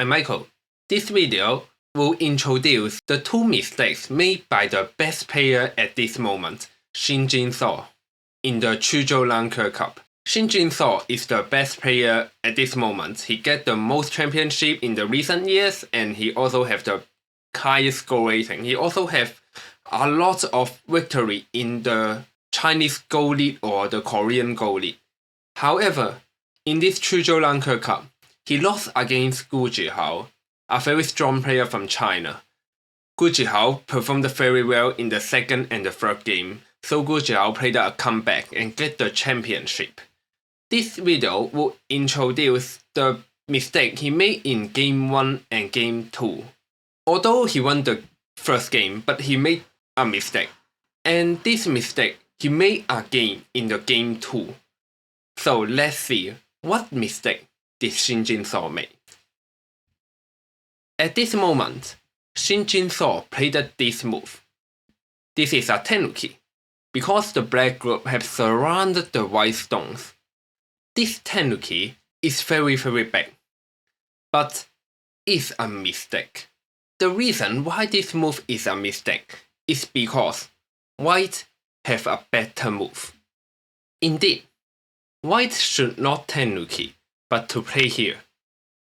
I'm Michael. This video will introduce the two mistakes made by the best player at this moment, Shin Jin Seo, in the Quzhou Lanke Cup. Shin Jin Seo is the best player at this moment. He get the most championship in the recent years, and he also have the highest score rating. He also have a lot of victory in the Chinese Gold League or the Korean Gold League. However, in this Quzhou Lanke Cup, he lost against Zihao, a very strong player from China. Zihao performed very well in the second and the third game, so Zihao played a comeback and get the championship. This video will introduce the mistake he made in Game 1 and Game 2. Although he won the first game, but he made a mistake. And this mistake he made again in the Game 2. So let's see what mistake did Shin Jin Seo make. At this moment, Shin Jin Seo played this move. This is a tenuki, because the black group have surrounded the white stones. This tenuki is very big, but is a mistake. The reason why this move is a mistake is because white have a better move. Indeed, white should not tenuki, but to play here.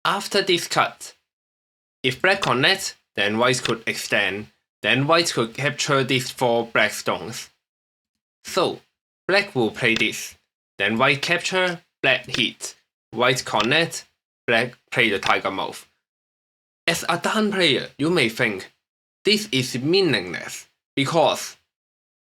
After this cut, if black connects, then white could extend, then white could capture these 4 black stones. So, black will play this, then white capture, black hit, white connect, black play the tiger move. As a done player, you may think this is meaningless because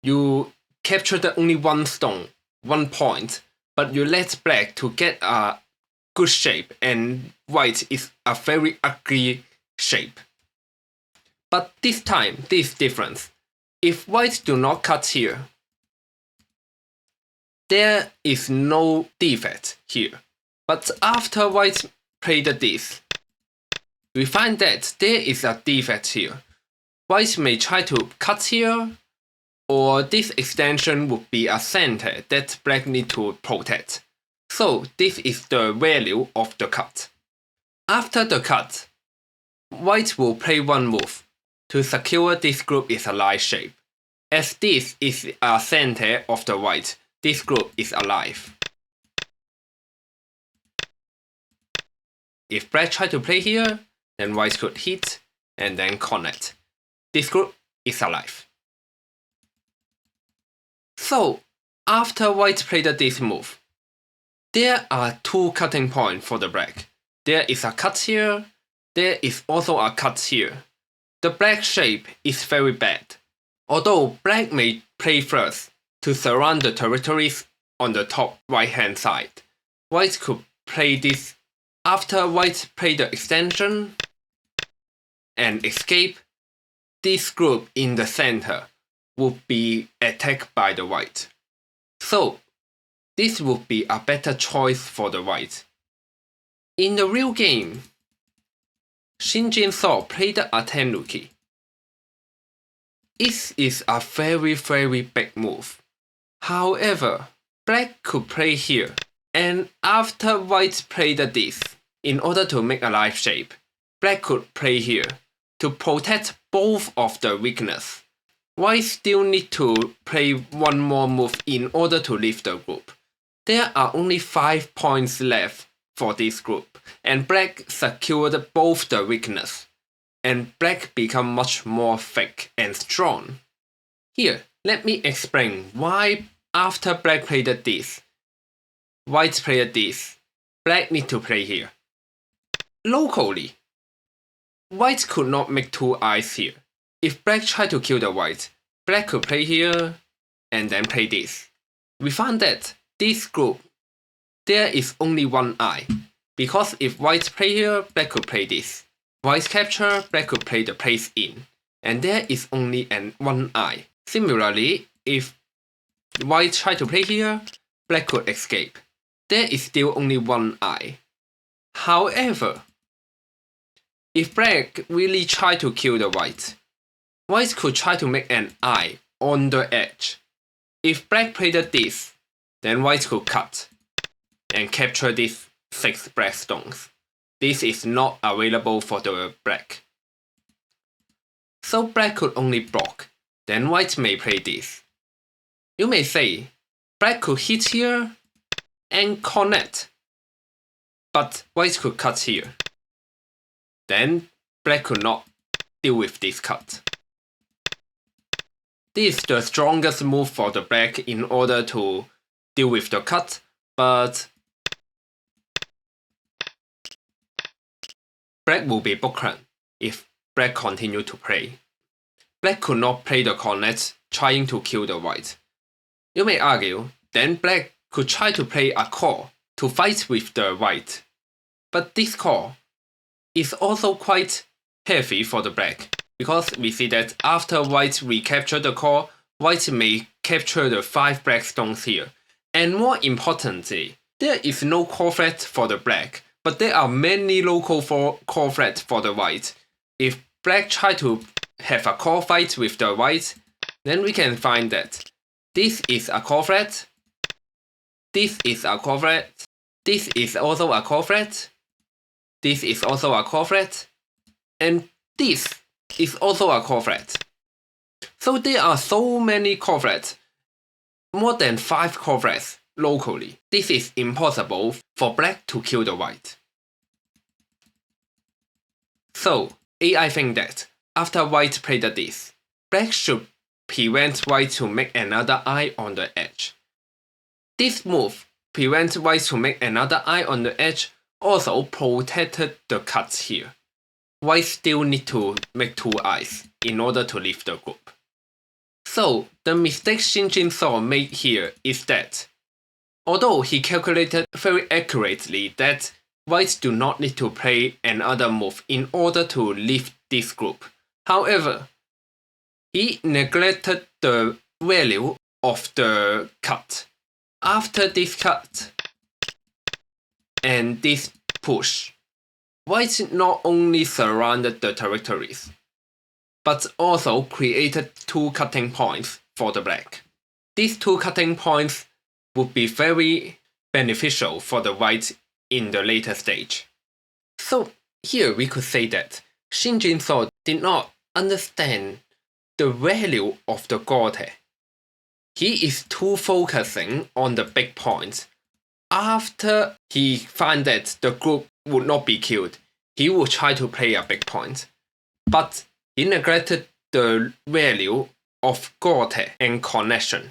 you captured only 1 stone, 1 point, but you let black to get a good shape and white is a very ugly shape. But this time, this is different. If white do not cut here, there is no defect here. But after white played this, we find that there is a defect here. White may try to cut here, or this extension would be a center that black need to protect. So this is the value of the cut. After the cut, white will play one move to secure this group is a line shape. As this is a center of the white, this group is alive. If black try to play here, then white could hit and then connect. This group is alive. So, after white played this move, there are 2 cutting points for the black. There is a cut here, there is also a cut here. The black shape is very bad. Although black may play first to surround the territories on the top right hand side, white could play this. After white play the extension and escape, this group in the center would be attacked by the white. So, this would be a better choice for the white. In the real game, Shin Jin Seo played a tenuki. It is a very big move. However, black could play here, and after white played this, in order to make a live shape, black could play here to protect both of the weakness. White still need to play one more move in order to leave the group. There are only 5 points left for this group, and black secured both the weakness, and black become much more thick and strong. Here, let me explain why after black played this, white played this, black need to play here. Locally, white could not make 2 eyes here. If black tried to kill the white, black could play here and then play this. We found that this group, there is only 1 eye, because if white play here, black could play this. White capture, black could play the place in, and there is only 1 eye. Similarly, if white try to play here, black could escape. There is still only 1 eye. However, if black really try to kill the white, white could try to make an eye on the edge. If black played this, then white could cut and capture these 6 black stones. this is not available for the black. So black could only block, then white may play this. You may say, black could hit here and connect, but white could cut here. Then black could not deal with this cut. This is the strongest move for the black in order to deal with the cut, but black will be broken if black continue to play. Black could not play the connect, trying to kill the white. You may argue, then black could try to play a core to fight with the white. But this core is also quite heavy for the black, because we see that after white recapture the core, white may capture the 5 black stones here. And more importantly, there is no core threat for the black, but there are many local core threats for the white. If black try to have a core fight with the white, then we can find that this is a core threat, this is a core threat, this is also a core threat, this is also a core threat, and this is also a core threat. So there are so many core threats, more than 5 core threats locally. This is impossible for black to kill the white. So AI think that after white played this, black should prevent white to make another eye on the edge. This move prevents white to make another eye on the edge, also protected the cuts here. White still need to make 2 eyes in order to leave the group. So the mistake Shin Jin Seo made here is that, although he calculated very accurately that whites do not need to play another move in order to leave this group, however, he neglected the value of the cut. After this cut and this push, white not only surrounded the territories, but also created 2 cutting points for the black. These 2 cutting points would be very beneficial for the white in the later stage. So here we could say that Shin Jin Seo did not understand the value of the Gote. He is too focusing on the big points. After he found that the group would not be killed, he would try to play a big point. But he neglected the value of Gote and connection.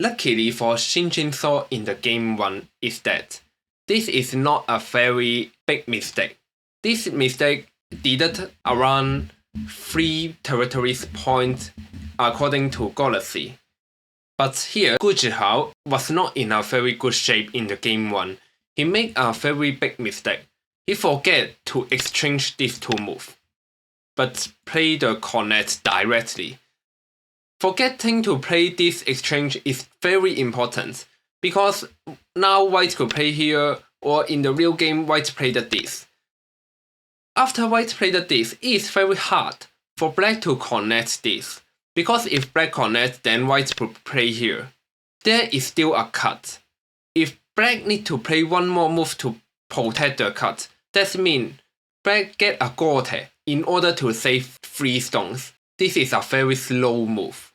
Luckily for Shin Jin Seo in the game 1 is that this is not a very big mistake. This mistake deducted around 3 territories points according to Galaxy. But here, Zihao was not in a very good shape in the game 1. He made a very big mistake. He forget to exchange these 2 moves, but play the connect directly. Forgetting to play this exchange is very important, because now white could play here, or in the real game white played this. After white played this, it is very hard for black to connect this, because if black connects, then white could play here. There is still a cut. If black need to play one more move to protect the cut, that means black get a Gote in order to save 3 stones. This is a very slow move,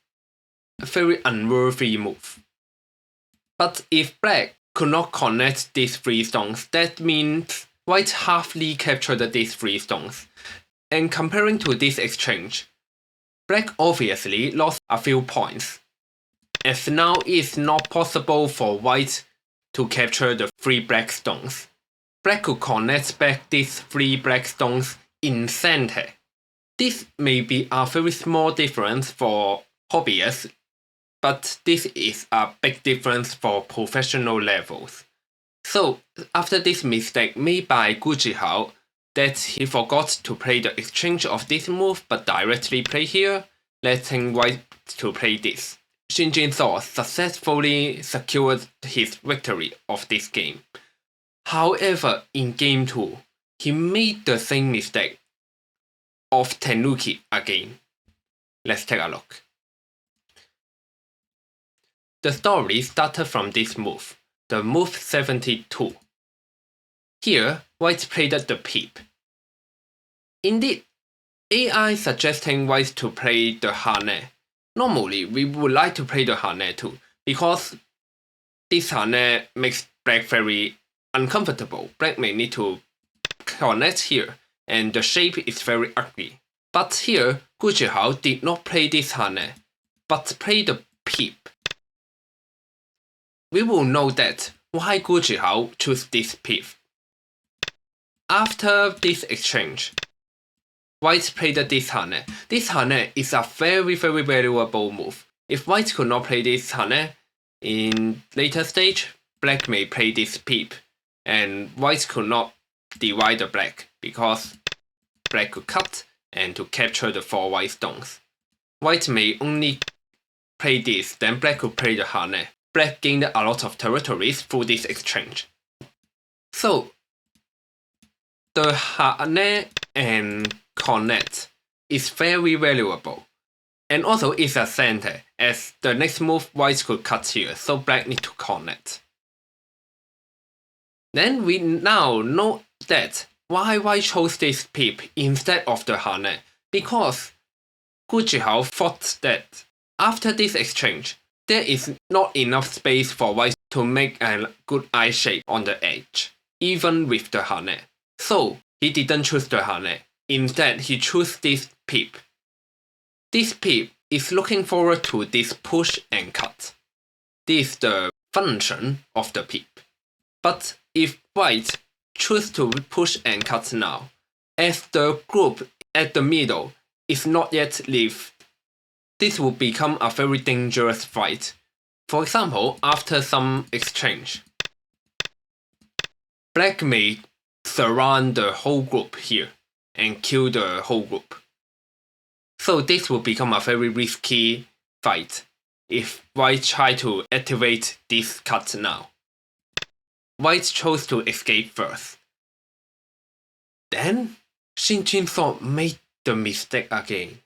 a very unworthy move. But if black could not connect these 3 stones, that means white halfly captured these 3 stones. And comparing to this exchange, black obviously lost a few points, as now it is not possible for white to capture the 3 black stones. Black could connect back these 3 black stones in center. This may be a very small difference for hobbyists, but this is a big difference for professional levels. So after this mistake made by Zihao, that he forgot to play the exchange of this move but directly play here, letting white to play this. Shin Jin Seo successfully secured his victory of this game. However, in game 2, he made the same mistake of Tenuki again. Let's take a look. The story started from this move, the move 72. Here, white played the peep. Indeed, AI suggesting white to play the hane. Normally, we would like to play the hane too, because this hane makes black very uncomfortable. Black may need to connect here, and the shape is very ugly. But here, Quzhou did not play this hane, but play the peep. We will know that why Quzhou chose this peep. After this exchange, white played this hane. This hane is a very valuable move. If white could not play this hane in later stage, black may play this peep, and white could not divide the black because black could cut and to capture the 4 white stones. White may only play this, then black could play the hane. Black gained a lot of territories through this exchange. So, the hane and connect is very valuable, and also is a center, as the next move white could cut here, so black need to connect. Then we now know that why white chose this peep instead of the hane, because Quzhou thought that after this exchange, there is not enough space for white to make a good eye shape on the edge, even with the hane. So he didn't choose the hane. Instead, he chose this peep. This peep is looking forward to this push and cut. This is the function of the peep. But if white choose to push and cut now, as the group at the middle is not yet lived, this will become a very dangerous fight. For example, after some exchange, black may surround the whole group here and kill the whole group. So this will become a very risky fight if white try to activate this cut now. White chose to escape first. Then, Shin Jin Seo made the mistake again.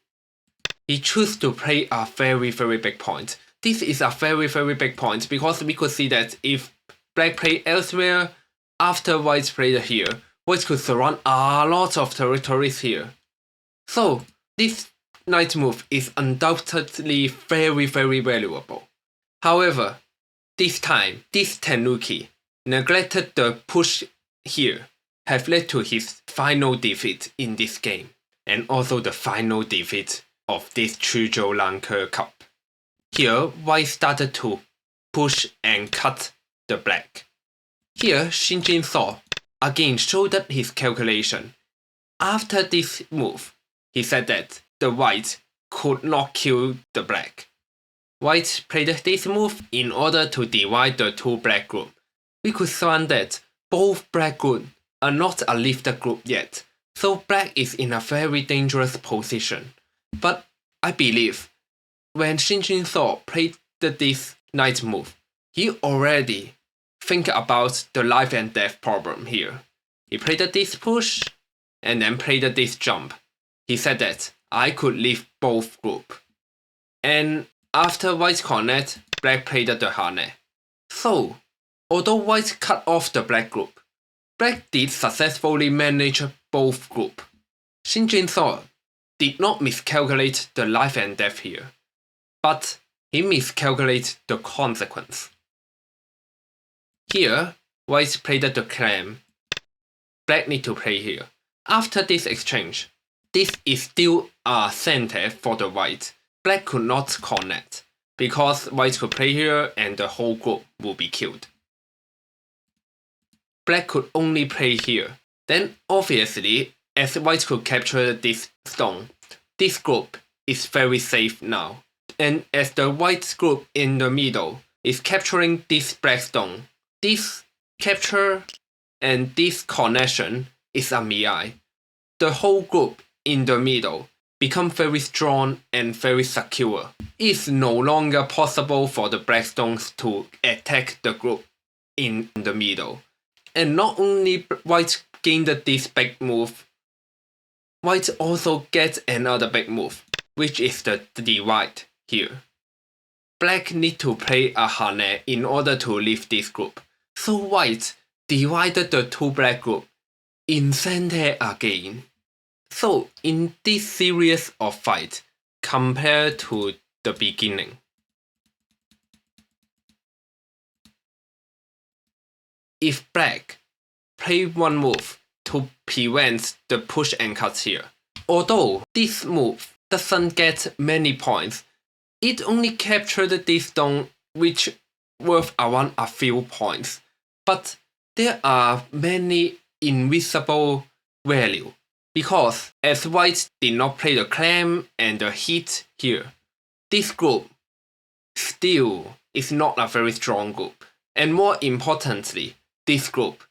He chose to play a very big point. This is a very big point because we could see that if black played elsewhere, after white played here, white could surround a lot of territories here. So, this knight move is undoubtedly very valuable. However, this time, this Tenuki neglected the push here, have led to his final defeat in this game, and also the final defeat of this Quzhou Lanke Cup. Here, white started to push and cut the black. Here, Shin Jin Seo again showed his calculation. After this move, he said that the white could not kill the black. White played this move in order to divide the 2 black groups. We could find that both black groups are not a lifted group yet, so black is in a very dangerous position. But I believe when Shin Jin Seo played this knight move, he already think about the life and death problem here. He played this push and then played this jump. He said that I could leave both groups. And after white connect, black played the hane. So, although white cut off the black group, black did successfully manage both groups. Shin Jin Seo did not miscalculate the life and death here, but he miscalculated the consequence. Here, white played the clam. Black need to play here. After this exchange, this is still a center for the white. Black could not connect, because white could play here and the whole group will be killed. Black could only play here. Then obviously, as white could capture this stone, this group is very safe now. And as the white group in the middle is capturing this black stone, this capture and this connection is a miai. The whole group in the middle become very strong and very secure. It's no longer possible for the black stones to attack the group in the middle. And not only white gained this big move, white also gets another big move, which is the divide here. Black need to play a hane in order to leave this group. So white divided the 2 black group in center again. So in this series of fights, compared to the beginning, if black play one move to prevent the push and cut here, although this move doesn't get many points, it only captured this stone which worth around a few points, but there are many invisible value because as white did not play the clamp and the hit here, this group still is not a very strong group, and more importantly, this group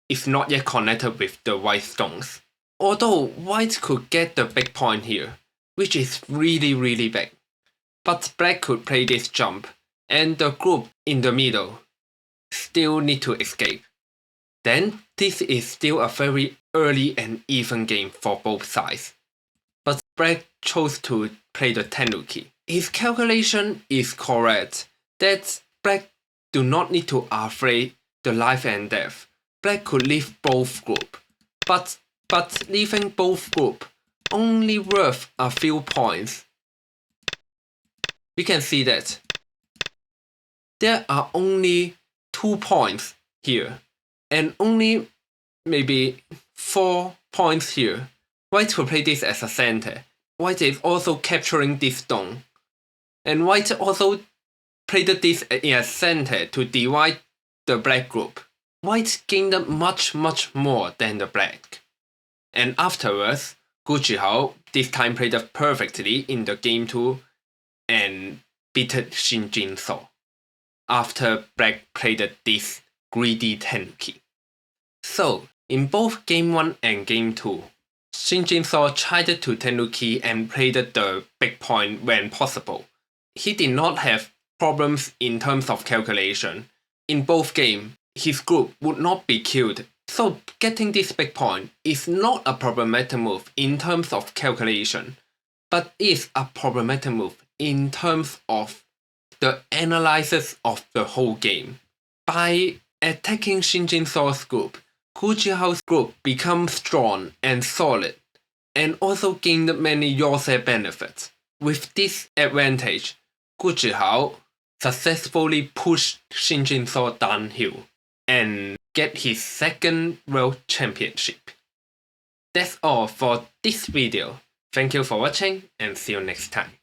is not yet connected with the white stones. Although white could get the big point here, which is really big, but black could play this jump, and the group in the middle still need to escape. Then this is still a very early and even game for both sides. But black chose to play the tenuki. His calculation is correct that black do not need to afraid the life and death. Black could leave both group, but leaving both group only worth a few points. We can see that there are only 2 points here, and only maybe 4 points here. White will play this as a center. White is also capturing this stone, and white also played this as center to divide the black group. White gained much more than the black. And afterwards, Zihao this time played perfectly in the game 2 and beat Shin Jin Seo after black played this greedy tenuki. So, in both game 1 and game 2, Shin Jin Seo tried to tenuki and played the big point when possible. He did not have problems in terms of calculation. In both games, his group would not be killed, so getting this big point is not a problematic move in terms of calculation, but is a problematic move in terms of the analysis of the whole game. By attacking Shin Jin Seo's group, Jihao's group becomes strong and solid, and also gained many Yosei benefits. With this advantage, Jihao successfully pushed Shin Jin Seo downhill and get his second world championship. That's all for this video. Thank you for watching and see you next time.